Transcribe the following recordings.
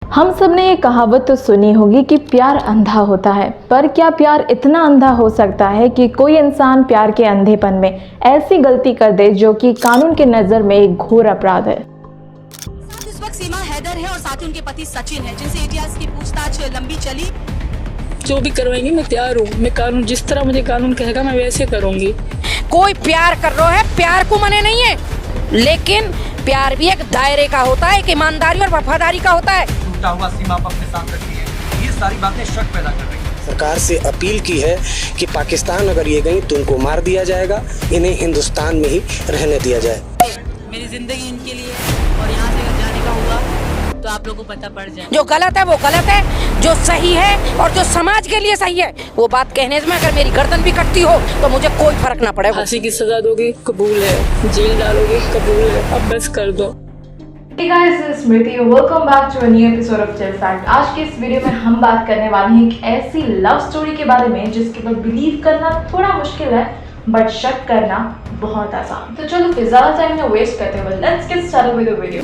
हम सब ने ये कहावत तो सुनी होगी कि प्यार अंधा होता है, पर क्या प्यार इतना अंधा हो सकता है कि कोई इंसान प्यार के अंधेपन में ऐसी गलती कर दे जो कि कानून की नज़र में एक घोर अपराध है। इस वक्त सीमा हैदर है और साथ ही उनके पति सचिन है, जिनसे एटीएस की पूछताछ लंबी चली। जो भी करवाएंगे मैं तैयार हूँ। मैं कानून, जिस तरह मुझे कानून कहेगा मैं वैसे करूँगी। कोई प्यार कर रहा है, प्यार को मने नहीं है, लेकिन प्यार भी एक दायरे का होता है, एक ईमानदारी और वफादारी का होता है। टूटा हुआ सीमा आप अपने साथ रखती है, ये सारी बातें शक पैदा कर रही है। सरकार से अपील की है कि पाकिस्तान अगर ये गई तो उनको मार दिया जाएगा, इन्हें हिंदुस्तान में ही रहने दिया जाए। मेरी जिंदगी इनके लिए है और यहाँ से अगर जाने का हुआ तो आप लोगों को पता पड़ जाए। जो गलत है वो गलत है, जो सही है और जो समाज के लिए सही है वो बात कहने में अगर मेरी गर्दन भी कटती हो तो मुझे कोई फर्क ना पड़े। फांसी की सजा दोगे कबूल है, जेल डालोगे कबूल है, अब बस कर दो। Hey guys, this is Smriti. Welcome back to a new episode of Chill Fact. आज के इस वीडियो में हम बात करने वाले हैं एक ऐसी लव स्टोरी के बारे में जिसके ऊपर बिलीव करना थोड़ा मुश्किल है बट शक करना बहुत आसान। तो चलो फिर ज़्यादा टाइम ना वेस्ट करते हुए let's get started with the video.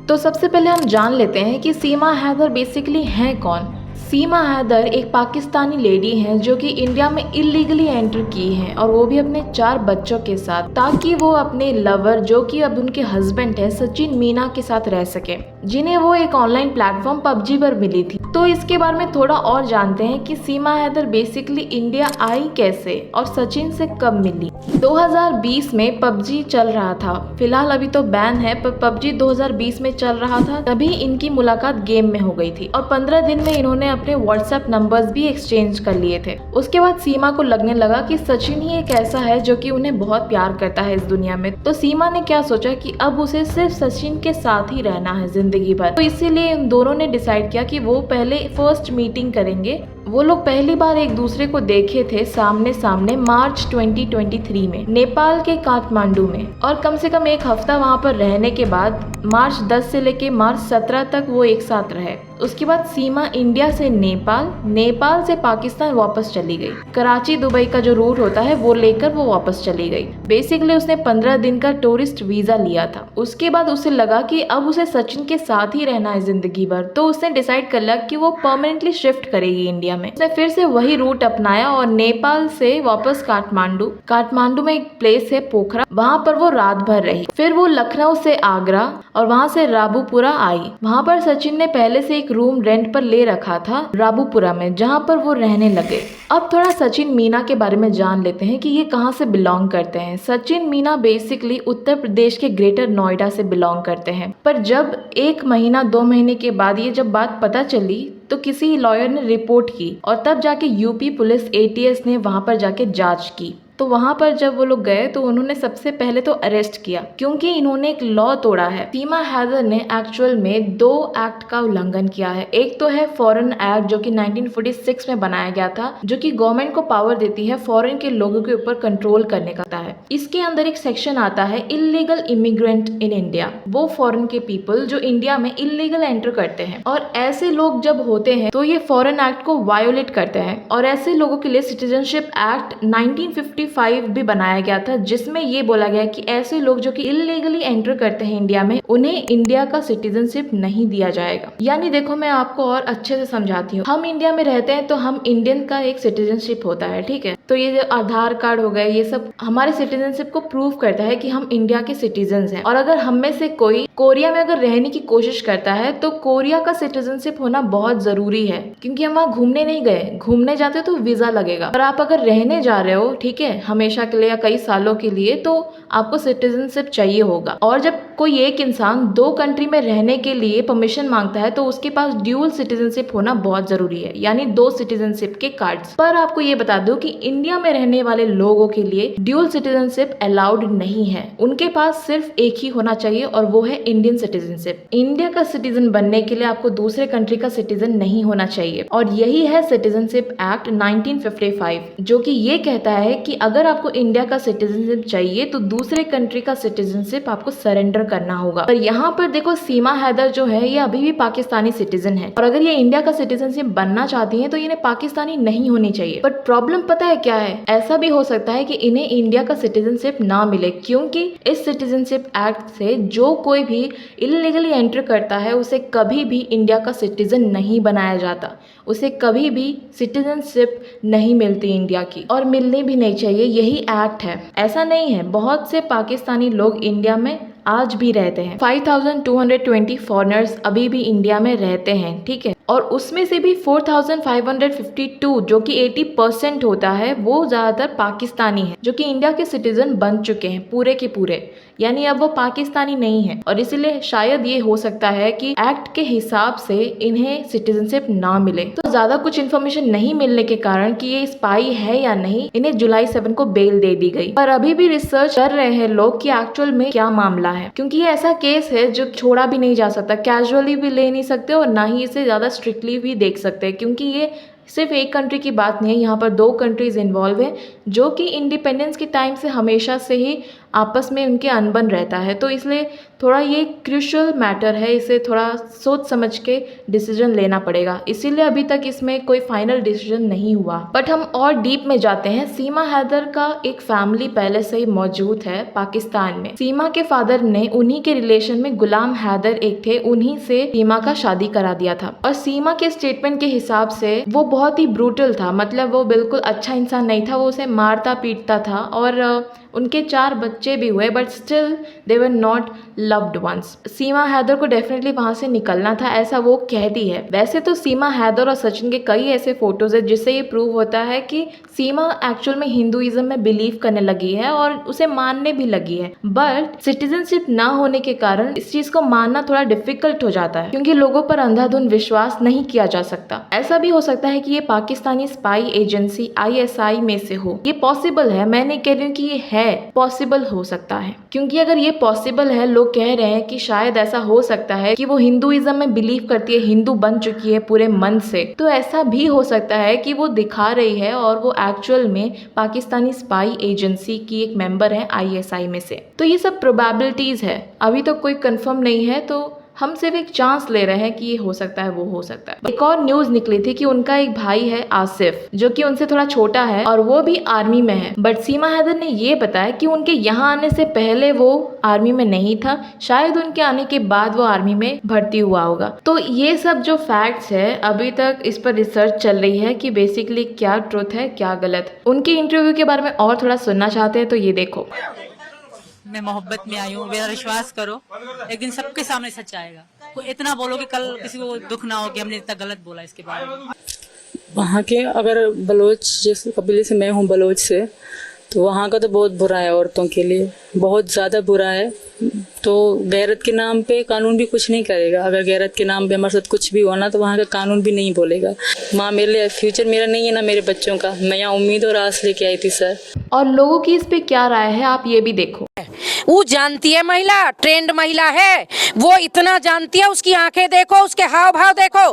तो सबसे पहले हम जान लेते हैं कि सीमा हैदर बेसिकली हैं कौन। सीमा हैदर एक पाकिस्तानी लेडी हैं जो कि इंडिया में इलीगली एंटर की हैं और वो भी अपने 4 बच्चों के साथ, ताकि वो अपने लवर जो कि अब उनके हस्बैंड है सचिन मीना के साथ रह सके, जिन्हें वो एक ऑनलाइन प्लेटफॉर्म पबजी पर मिली थी। तो इसके बारे में थोड़ा और जानते हैं कि सीमा हैदर बेसिकली इंडिया आई कैसे और सचिन से कब मिली। 2020 में पबजी चल रहा था, फिलहाल अभी तो बैन है, पर पबजी 2020 में चल रहा था, तभी इनकी मुलाकात गेम में हो गई थी और 15 दिन में इन्होंने अपने व्हाट्सएप नंबर्स भी एक्सचेंज कर लिए थे। उसके बाद सीमा को लगने लगा कि सचिन ही एक ऐसा है जो कि उन्हें बहुत प्यार करता है इस दुनिया में। तो सीमा ने क्या सोचा कि अब उसे सिर्फ सचिन के साथ ही रहना है जिंदगी भर। तो इसीलिए इन दोनों ने डिसाइड किया कि वो पहले फर्स्ट मीटिंग करेंगे। वो लोग पहली बार एक दूसरे को देखे थे सामने सामने मार्च 2023 में नेपाल के काठमांडू में, और कम से कम एक हफ्ता वहाँ पर रहने के बाद मार्च 10 से लेके मार्च 17 तक वो एक साथ रहे। उसके बाद सीमा इंडिया से नेपाल, नेपाल से पाकिस्तान वापस चली गई। कराची दुबई का जो रूट होता है वो लेकर वो वापस चली गई। बेसिकली उसने 15 दिन का टूरिस्ट वीजा लिया था। उसके बाद उसे लगा कि अब उसे सचिन के साथ ही रहना है जिंदगी भर, तो उसने डिसाइड कर लिया कि वो परमानेंटली शिफ्ट करेगी इंडिया में। उसने फिर से वही रूट अपनाया और नेपाल से वापस काठमांडू, काठमांडू में एक प्लेस है पोखरा, वहाँ पर वो रात भर रही। फिर वो लखनऊ से आगरा और वहाँ से राबूपुरा आई। वहाँ पर सचिन ने पहले से एक रूम रेंट पर ले रखा था राबूपुरा में, जहाँ पर वो रहने लगे। अब थोड़ा सचिन मीना के बारे में जान लेते हैं कि ये कहाँ से बिलोंग करते हैं। सचिन मीना बेसिकली उत्तर प्रदेश के ग्रेटर नोएडा से बिलोंग करते हैं, पर जब 1 महीना 2 महीने के बाद ये जब बात पता चली तो किसी लॉयर ने रिपोर्ट की और तब जाके यूपी पुलिस एटीएस ने वहाँ पर जाके जांच की। तो वहाँ पर जब वो लोग गए तो उन्होंने सबसे पहले तो अरेस्ट किया क्योंकि इन्होंने एक लॉ तोड़ा है। सीमा हैदर ने एक्चुअल में 2 एक्ट का उल्लंघन किया है। एक तो है फॉरेन एक्ट जो कि 1946 में बनाया गया था, जो कि गवर्नमेंट को पावर देती है फॉरेन के लोगों के ऊपर कंट्रोल करने का है। इसके अंदर एक सेक्शन आता है इलीगल इमिग्रेंट इन इंडिया, वो फॉरेन के पीपल जो इंडिया में इलीगल एंटर करते हैं, और ऐसे लोग जब होते हैं तो ये फॉरेन एक्ट को वायोलेट करते हैं। और ऐसे लोगों के लिए सिटीजनशिप एक्ट 1955 भी बनाया गया था, जिसमें ये बोला गया कि ऐसे लोग जो कि इलीगली एंटर करते हैं इंडिया में, उन्हें इंडिया का सिटीजनशिप नहीं दिया जाएगा। यानी देखो, मैं आपको और अच्छे से समझाती हूँ। हम इंडिया में रहते हैं तो हम इंडियन का एक सिटीजनशिप होता है, ठीक है। तो ये जो आधार कार्ड हो गए, ये सब हमारे सिटीजनशिप को प्रूव करता है कि हम इंडिया के सिटीजन हैं। और अगर हम में से कोई कोरिया में अगर रहने की कोशिश करता है तो कोरिया का सिटीजनशिप होना बहुत जरूरी है, क्योंकि हम वहाँ घूमने नहीं गए, घूमने जाते तो वीजा लगेगा। और आप अगर रहने जा रहे हो, ठीक है, हमेशा के लिए या कई सालों के लिए, तो आपको सिटीजनशिप चाहिए होगा। और जब कोई एक इंसान 2 कंट्री में रहने के लिए परमिशन मांगता है तो उसके पास ड्यूअल सिटीजनशिप होना बहुत जरूरी है, यानी 2 सिटीजनशिप के कार्ड्स। पर आपको ये बता दूं कि इंडिया में रहने वाले लोगों के लिए ड्यूअल सिटीजनशिप अलाउड नहीं है। उनके पास सिर्फ एक ही होना चाहिए और वो है इंडियन सिटीजनशिप। इंडिया का सिटीजन बनने के लिए आपको दूसरे कंट्री का सिटीजन नहीं होना चाहिए। और यही है सिटीजनशिप एक्ट 1955, जो कि ये कहता है कि अगर आपको इंडिया का सिटीजनशिप चाहिए तो दूसरे कंट्री का सिटीजनशिप आपको सरेंडर करना होगा। पर यहाँ पर देखो सीमा हैदर जो है ये अभी भी पाकिस्तानी सिटीजन है और अगर ये इंडिया का सिटीजनशिप बनना चाहती हैं तो इन्हें पाकिस्तानी नहीं होनी चाहिए। बट प्रॉब्लम पता है क्या है, ऐसा भी हो सकता है कि इन्हें इंडिया का सिटीजनशिप ना मिले, क्योंकि इस सिटीजनशिप एक्ट से जो कोई भी इलीगली एंटर करता है उसे कभी भी इंडिया का सिटीजन नहीं बनाया जाता, उसे कभी भी सिटीजनशिप नहीं मिलती इंडिया की, और मिलनी भी नहीं चाहिए। यही एक्ट है। ऐसा नहीं है, बहुत से पाकिस्तानी लोग इंडिया में आज भी रहते हैं। 5220 फॉरेनर्स अभी भी इंडिया में रहते हैं, ठीक है, और उसमें से भी 4552 जो कि 80% होता है वो ज़्यादातर पाकिस्तानी है जो कि इंडिया के सिटीजन बन चुके हैं पूरे के पूरे, यानी अब वो पाकिस्तानी नहीं है। और इसीलिए शायद ये हो सकता है कि एक्ट के हिसाब से इन्हें सिटीजनशिप ना मिले। तो ज़्यादा कुछ इन्फॉर्मेशन नहीं मिलने के कारण कि ये स्पाई है या नहीं, इन्हें जुलाई 7 को बेल दे दी गई। पर अभी भी रिसर्च कर रहे हैं लोग कि एक्चुअल में क्या मामला है, क्योंकि ये ऐसा केस है जो छोड़ा भी नहीं जा सकता, कैजुअली भी ले नहीं सकते और ना ही इसे ज़्यादा स्ट्रिक्टली भी देख सकते हैं, क्योंकि ये सिर्फ एक कंट्री की बात नहीं है, यहाँ पर 2 कंट्रीज इन्वॉल्व हैं जो कि इंडिपेंडेंस के टाइम से हमेशा से ही आपस में उनके अनबन रहता है। तो इसलिए थोड़ा ये क्रूशियल मैटर है, इसे थोड़ा सोच समझ के डिसीजन लेना पड़ेगा, इसीलिए अभी तक इसमें कोई फाइनल डिसीजन नहीं हुआ। बट हम और डीप में जाते हैं। सीमा हैदर का एक फैमिली पहले से ही मौजूद है पाकिस्तान में। सीमा के फादर ने उन्हीं के रिलेशन में गुलाम हैदर एक थे, उन्हीं से सीमा का शादी करा दिया था। और सीमा के स्टेटमेंट के हिसाब से वो बहुत ही ब्रूटल था, मतलब वो बिल्कुल अच्छा इंसान नहीं था, वो उसे मारता पीटता था और उनके 4 बच्चे भी हुए, but still they were not loved once. Seema Haider को डेफिनेटली वहाँ से निकलना था, ऐसा वो कहती है। वैसे तो सीमा हैदर और सचिन के कई ऐसे फोटोज है जिससे ये प्रूव होता है कि सीमा एक्चुअल में हिंदुइज्म में बिलीव करने लगी है और उसे मानने भी लगी है। बट सिटीजनशिप ना होने के कारण इस चीज को मानना थोड़ा डिफिकल्ट हो जाता है, क्योंकि लोगों पर अंधाधुंध विश्वास नहीं किया जा सकता। ऐसा भी हो सकता है कि ये पाकिस्तानी स्पाई एजेंसी ISI में से हो, ये पॉसिबल है, मैं नहीं कह रही हूँ कि ये है, पॉसिबल हो सकता है। क्योंकि अगर ये पॉसिबल है, लोग कह रहे हैं कि शायद ऐसा हो सकता है कि वो हिंदुइज्म में बिलीव करती है, हिंदू बन चुकी है पूरे मन से, तो ऐसा भी हो सकता है कि वो दिखा रही है और वो एक्चुअल में पाकिस्तानी स्पाई एजेंसी की एक मेंबर है ISI में से। तो ये सब प्रोबेबिलिटीज है, अभी तो कोई कंफर्म नहीं है, तो हम सिर्फ एक चांस ले रहे हैं कि ये हो सकता है, वो हो सकता है। एक और न्यूज निकली थी कि उनका एक भाई है आसिफ, जो कि उनसे थोड़ा छोटा है और वो भी आर्मी में है। बट सीमा हैदर ने ये बताया कि उनके यहाँ आने से पहले वो आर्मी में नहीं था, शायद उनके आने के बाद वो आर्मी में भर्ती हुआ होगा। तो ये सब जो फैक्ट्स है, अभी तक इस पर रिसर्च चल रही है कि बेसिकली क्या ट्रुथ है क्या गलत। उनके इंटरव्यू के बारे में और थोड़ा सुनना चाहते हैं तो ये देखो। मैं मोहब्बत में आई हूँ, मेरा विश्वास करो, एक दिन सबके सामने सच आएगा। कोई इतना बोलो कि कल किसी को दुख ना हो कि हमने इतना गलत बोला इसके बारे में। वहाँ के अगर बलोच जैसे कबीले से मैं हूँ, बलोच से, तो वहाँ का तो बहुत बुरा है, औरतों के लिए बहुत ज़्यादा बुरा है। तो गैरत के नाम पे कानून भी कुछ नहीं करेगा। अगर गैरत के नाम पे हमारे साथ कुछ भी हुआ ना तो वहाँ का कानून भी नहीं बोलेगा। माँ मेरे लिए फ्यूचर मेरा नहीं है ना मेरे बच्चों का, मैं यहाँ उम्मीद और आस लेके आई थी सर। और लोगों की इस पे क्या राय है आप ये भी देखो। वो जानती है, महिला ट्रेंड महिला है, वो इतना जानती है, उसकी आंखें देखो, उसके हाव भाव देखो,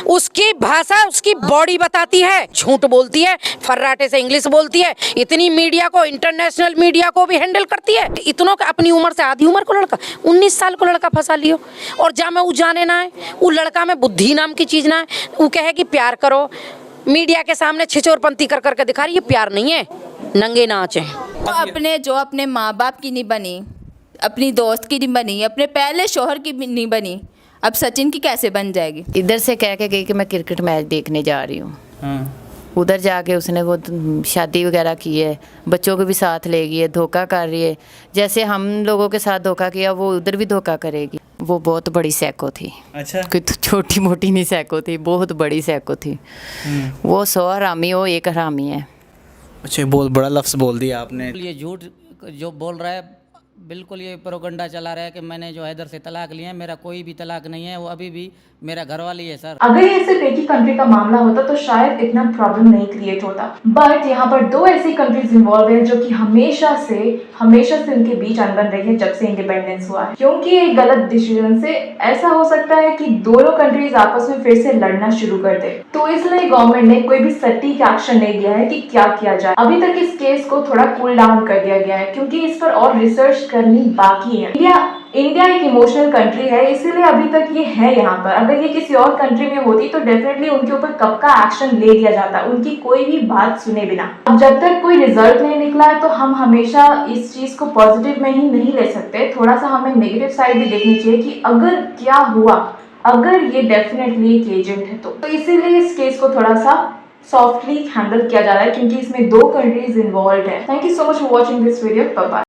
उसकी भाषा, उसकी बॉडी बताती है। झूठ बोलती है, फर्राटे से इंग्लिश बोलती है, इतनी मीडिया को, इंटरनेशनल मीडिया को भी हैंडल करती है। इतनों का अपनी उम्र से आधी उम्र को लड़का, 19 साल को लड़का फंसा लियो, और जा में वो जाने ना है, वो लड़का में बुद्धि नाम की चीज ना है। वो कहे कि प्यार करो, मीडिया के सामने छिछोरपंती कर करके दिखा रही है, प्यार नहीं है, नंगे नाच है। तो अपने माँ बाप की नहीं बनी, अपनी दोस्त की नहीं बनी, अपने पहले शोहर की भी नहीं बनी, अब सचिन की कैसे बन जाएगी। इधर से कह के गई कि मैं क्रिकेट मैच देखने जा रही हूँ, उधर जाके उसने वो शादी वगैरह की है, बच्चों को भी साथ ले गई है, धोखा कर रही है। जैसे हम लोगों के साथ धोखा किया वो उधर भी धोखा करेगी। वो बहुत बड़ी सैको थी। अच्छा, कोई तो छोटी मोटी नहीं सैको थी, बहुत बड़ी सैको थी। वो 100 हरामी, वो एक हरामी है। अच्छा, बहुत बड़ा लफ्ज़ बोल दिया आपने। ये झूठ जो बोल रहा है बिल्कुल ये प्रोगंडा चला रहा है कि मैंने जो हैदर से तलाक लिया है, मेरा कोई भी तलाक नहीं है, वो अभी भी मेरा घरवाली है सर। अगर ये सिर्फ एक ही कंट्री का मामला होता तो शायद इतना प्रॉब्लम नहीं क्रिएट होता, बट यहाँ पर दो ऐसी कंट्रीज इन्वॉल्व है जो कि हमेशा से उनके बीच अनबन रही है जब से इंडिपेंडेंस हुआ है। क्योंकि एक गलत डिसीजन से ऐसा हो सकता है कि दोनों कंट्रीज आपस में फिर से लड़ना शुरू कर दे, तो इसलिए गवर्नमेंट ने कोई भी सटीक एक्शन नहीं लिया है कि क्या किया जाए। अभी तक इस केस को थोड़ा कूल डाउन कर दिया गया है क्योंकि इस पर और रिसर्च करनी बाकी है। इंडिया एक इमोशनल कंट्री है, इसीलिए अभी तक ये है यहाँ पर। अगर ये किसी और कंट्री में होती तो डेफिनेटली उनके ऊपर कब का एक्शन ले लिया जाता, उनकी कोई भी बात सुने बिना। अब जब तक कोई रिजल्ट नहीं निकला है तो हम हमेशा इस चीज को पॉजिटिव में ही नहीं ले सकते, थोड़ा सा हमें नेगेटिव साइड भी देखनी चाहिए कि अगर क्या हुआ, अगर ये डेफिनेटली एक एजेंट है तो इसीलिए इस केस को थोड़ा सा सॉफ्टली हैंडल किया जा रहा है क्योंकि इसमें दो कंट्रीज इन्वॉल्व है। Thank you so much for watching this video. Bye bye.